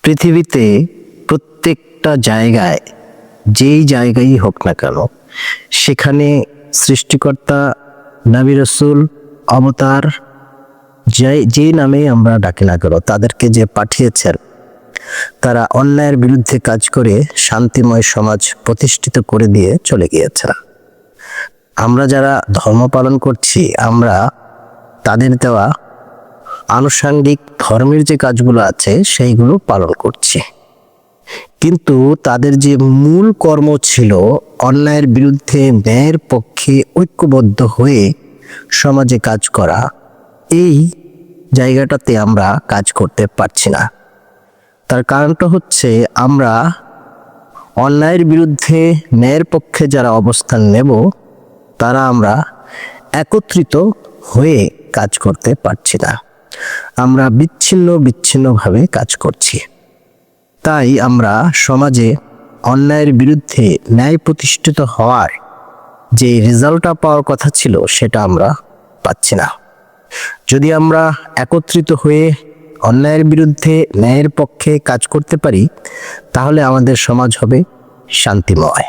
পৃথিবীতে প্রত্যেকটা জায়গায়, যেই জায়গায় হোক না কেন, সেখানে সৃষ্টিকর্তা, নবী রাসূল, অবতার, যে নামে আমরা ডাকি না কেন, তাদেরকে যে পাঠিয়েছেন, তারা অন্যায়ের বিরুদ্ধে কাজ করে শান্তিময় সমাজ প্রতিষ্ঠিত করে দিয়ে চলে গিয়েছে। আমরা যারা ধর্ম পালন করছি, আমরা তাদের দেওয়া আনুষঙ্গিক ধর্মের যে কাজগুলো আছে সেইগুলো পালন করছি, কিন্তু তাদের যে মূল কর্ম ছিল অন্যায়ের বিরুদ্ধে ন্যায়ের পক্ষে ঐক্যবদ্ধ হয়ে সমাজে কাজ করা, এই জায়গাটাতে আমরা কাজ করতে পারছি না। তার কারণটা হচ্ছে, আমরা অন্যায়ের বিরুদ্ধে ন্যায়ের পক্ষে যারা অবস্থান নেব, তারা আমরা একত্রিত হয়ে কাজ করতে পারছি না। আমরা বিচ্ছিন্নভাবে কাজ করছি। তাই আমরা সমাজে অন্যায়ের বিরুদ্ধে ন্যায় প্রতিষ্ঠিত হওয়ার যে রেজাল্টটা পাওয়ার কথা ছিল, সেটা আমরা পাচ্ছি না। যদি আমরা একত্রিত হয়ে অন্যায়ের বিরুদ্ধে ন্যায়ের পক্ষে কাজ করতে পারি, তাহলে আমাদের সমাজ হবে শান্তিময়।